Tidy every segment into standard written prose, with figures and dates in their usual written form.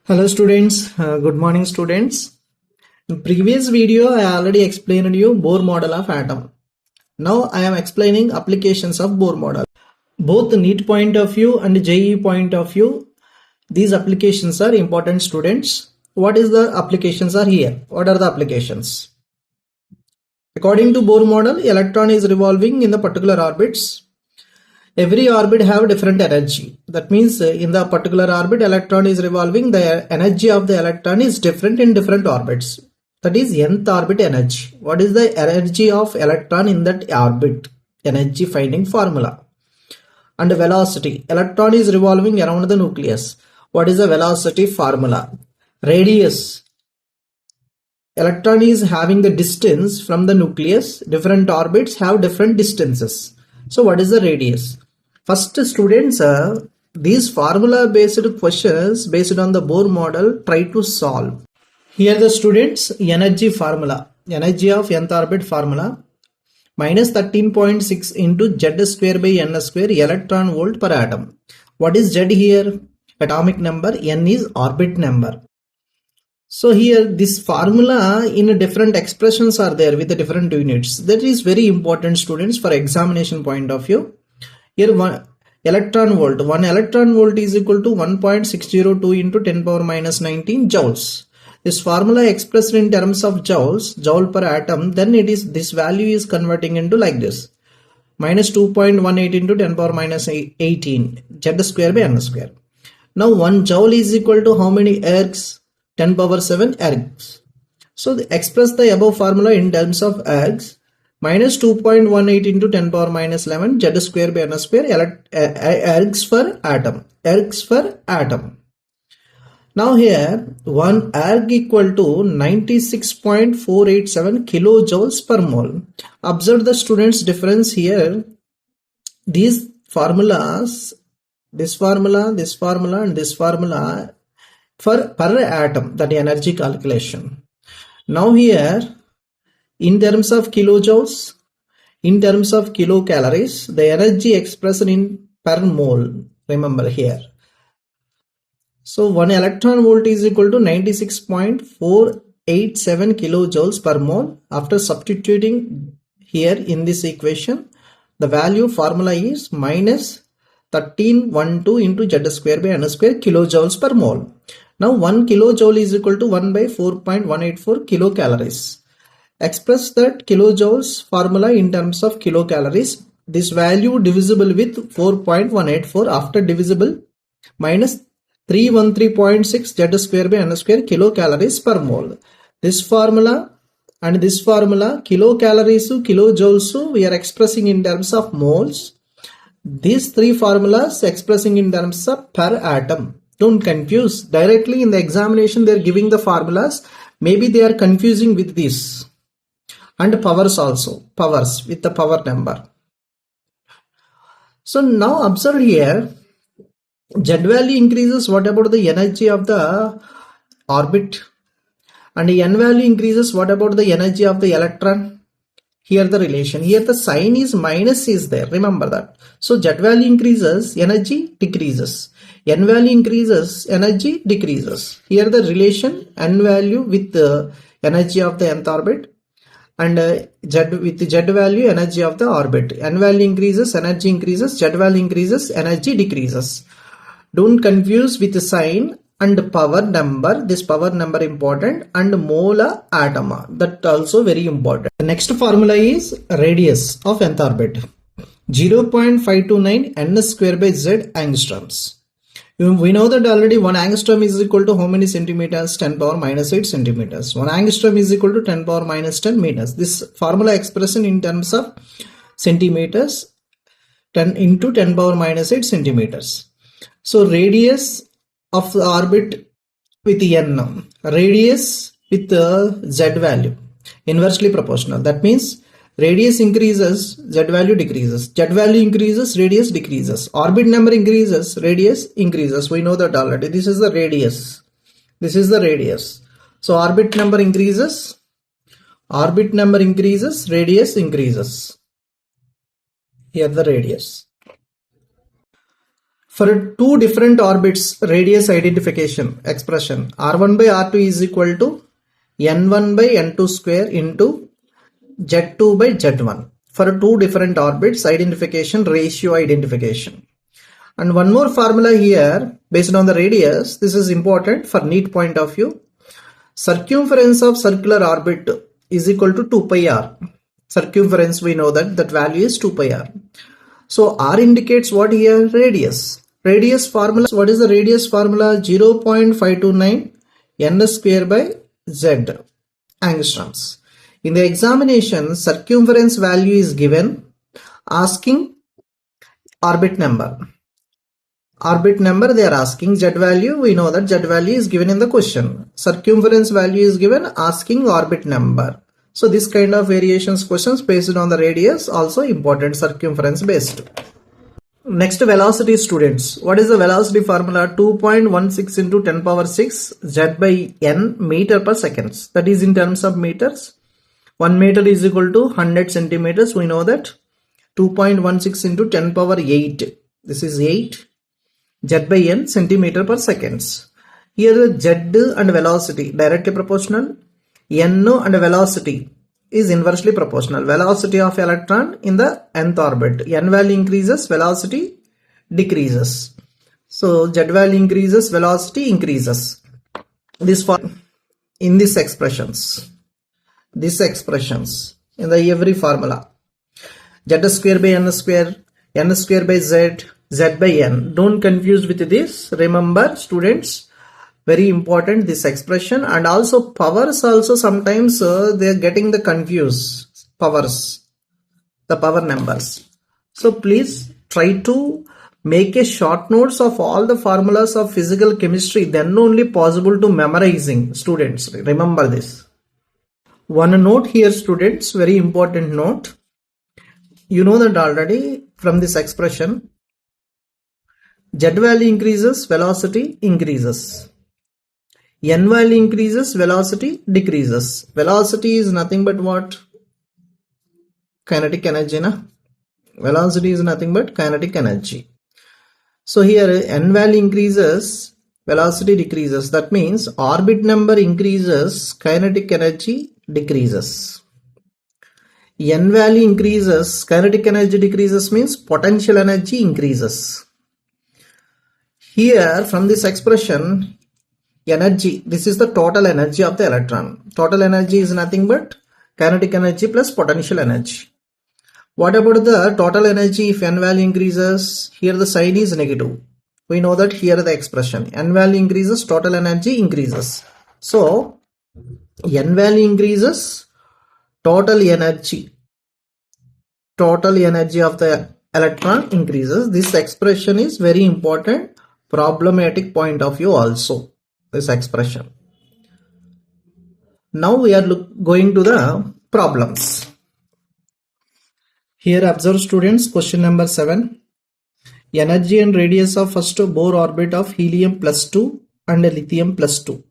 Hello students, good morning students. In previous video I already explained you Bohr model of atom. Now I am explaining applications of Bohr model. Both NEET point of view and JEE point of view, these applications are important students. What is the applications are here? What are the applications? According to Bohr model, electron is revolving in the particular orbits. Every orbit have different energy. That means in the particular orbit electron is revolving, the energy of the electron is different in different orbits. That is nth orbit energy. What is the energy of electron in that orbit? Energy finding formula. And velocity. Electron is revolving around the nucleus. What is the velocity formula? Radius. Electron is having the distance from the nucleus. Different orbits have different distances. So what is the radius? First students, these formula based questions based on the Bohr model try to solve. Here the students energy formula, energy of nth orbit formula minus 13.6 into Z square by N square electron volt per atom. What is Z here? Atomic number, N is orbit number. So here this formula in different expressions are there with the different units. That is very important students for examination point of view. Here one electron volt is equal to 1.602 into 10 power minus 19 joules. This formula expressed in terms of joules, joule per atom, then it is this value is converting into like this. Minus 2.18 into 10 power minus 18 Z square by N square. Now 1 joule is equal to how many ergs? 10 power 7 ergs. So express the above formula in terms of ergs. Minus 2.18 into 10 power minus 11 Z square by N square ergs for atom. Ergs for atom. Now here 1 erg equal to 96.487 kilojoules per mole. Observe the students difference here. These formulas, this formula and this formula for per atom, that energy calculation. Now here in terms of kilojoules, in terms of kilocalories, the energy expressed in per mole, remember here. So 1 electron volt is equal to 96.487 kilojoules per mole. After substituting here in this equation, the value formula is minus 1312 into Z square by N square kilojoules per mole. Now 1 kilojoule is equal to 1 by 4.184 kilocalories. Express that kilojoules formula in terms of kilocalories. This value divisible with 4.184 after divisible minus 313.6 Z square by N square kilocalories per mole. This formula and this formula, kilocalories, kilojoules, we are expressing in terms of moles. These three formulas expressing in terms of per atom. Don't confuse. Directly in the examination they are giving the formulas. Maybe they are confusing with this. And powers also. Powers with the power number. So now observe here. Z value increases. What about the energy of the orbit? And N value increases. What about the energy of the electron? Here the relation. Here the sign is minus is there. Remember that. So Z value increases, energy decreases. N value increases, energy decreases. Here the relation N value with the energy of the nth orbit and Z with Z value energy of the orbit. N value increases, energy increases. Z value increases, energy decreases. Don't confuse with the sign and power number. This power number important and molar atom. That also very important. The next formula is radius of nth orbit. 0.529 n square by z angstroms. We know that already 1 angstrom is equal to how many centimeters? 10 power minus 8 centimeters. 1 angstrom is equal to 10 power minus 10 meters. This formula expression in terms of centimeters, 10 into 10 power minus 8 centimeters. So radius of the orbit with n, radius with the z value, inversely proportional. That means radius increases, z value decreases. Z value increases, radius decreases. Orbit number increases, radius increases. We know that already. This is the radius. This is the radius. So orbit number increases, radius increases. Here the radius. For two different orbits, radius identification expression r1 by r2 is equal to n1 by n2 square into z2 by z1. For two different orbits, identification, ratio identification. And one more formula here based on the radius. This is important for NEET point of view. Circumference of circular orbit is equal to 2 pi r. Circumference, we know that value is 2 pi r. So r indicates what here? Radius. Radius formula, what is the radius formula? 0.529 n square by z angstroms. In the examination, circumference value is given, asking orbit number. Orbit number they are asking, z value, we know that z value is given in the question. Circumference value is given, asking orbit number. So this kind of variations questions based on the radius also important, circumference based. Next, velocity students. What is the velocity formula? 2.16 into 10 power 6 z by n meter per seconds. That is in terms of meters. 1 meter is equal to 100 centimeters. We know that. 2.16 into 10 power 8. This is 8. Z by n centimeter per seconds. Here z and velocity directly proportional. N and velocity is inversely proportional. Velocity of electron in the nth orbit. N value increases, velocity decreases. So z value increases, velocity increases. This form in these expressions. These expressions in the every formula. Z square by n square by z, z by n. Don't confuse with this. Remember students, very important this expression. And also powers also sometimes they are getting the confused powers, the power numbers. So please try to make a short notes of all the formulas of physical chemistry, then only possible to memorizing students. Remember this. One note here students, very important note. You know that already from this expression, z value increases, velocity increases. N value increases, velocity decreases. Velocity is nothing but what? Kinetic energy, na? Velocity is nothing but kinetic energy. So here n value increases, velocity decreases. That means orbit number increases, kinetic energy decreases. N value increases, kinetic energy decreases means potential energy increases. Here from this expression, energy, this is the total energy of the electron. Total energy is nothing but kinetic energy plus potential energy. What about the total energy if n value increases? Here the sign is negative. We know that here the expression n value increases, total energy increases. So n value increases, total energy of the electron increases. This expression is very important, problematic point of view also, this expression. Now we are going to the problems. Here observe students, question number 7. Energy and radius of first Bohr orbit of helium plus 2 and lithium plus 2.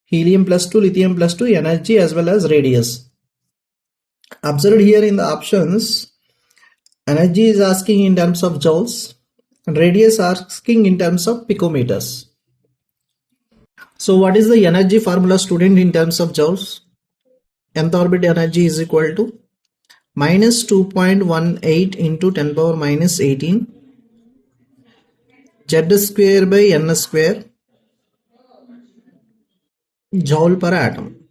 Helium plus 2, lithium plus 2, energy as well as radius. Observed here in the options, energy is asking in terms of joules and radius asking in terms of picometers. So what is the energy formula student in terms of joules? Nth orbit energy is equal to minus 2.18 into 10 power minus 18 z square by n square joule per atom.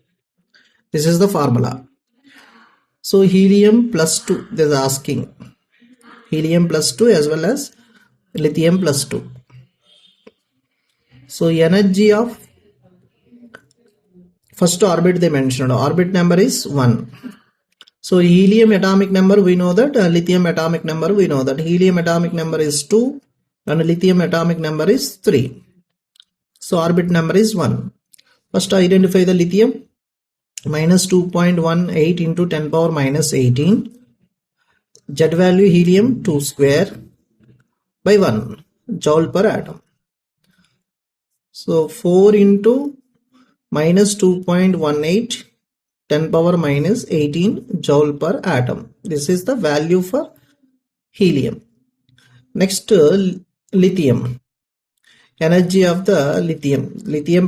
This is the formula. So helium plus 2, they are asking helium plus 2 as well as lithium plus 2. So energy of first orbit they mentioned, orbit number is 1. So helium atomic number we know that, lithium atomic number we know that. Helium atomic number is 2 and lithium atomic number is 3. So orbit number is 1. First identify the lithium. Minus 2.18 into 10 power minus 18. Z value helium 2 square by 1 joule per atom. So 4 into minus 2.18 10 power minus 18 joule per atom. This is the value for helium. Next lithium. Energy of the lithium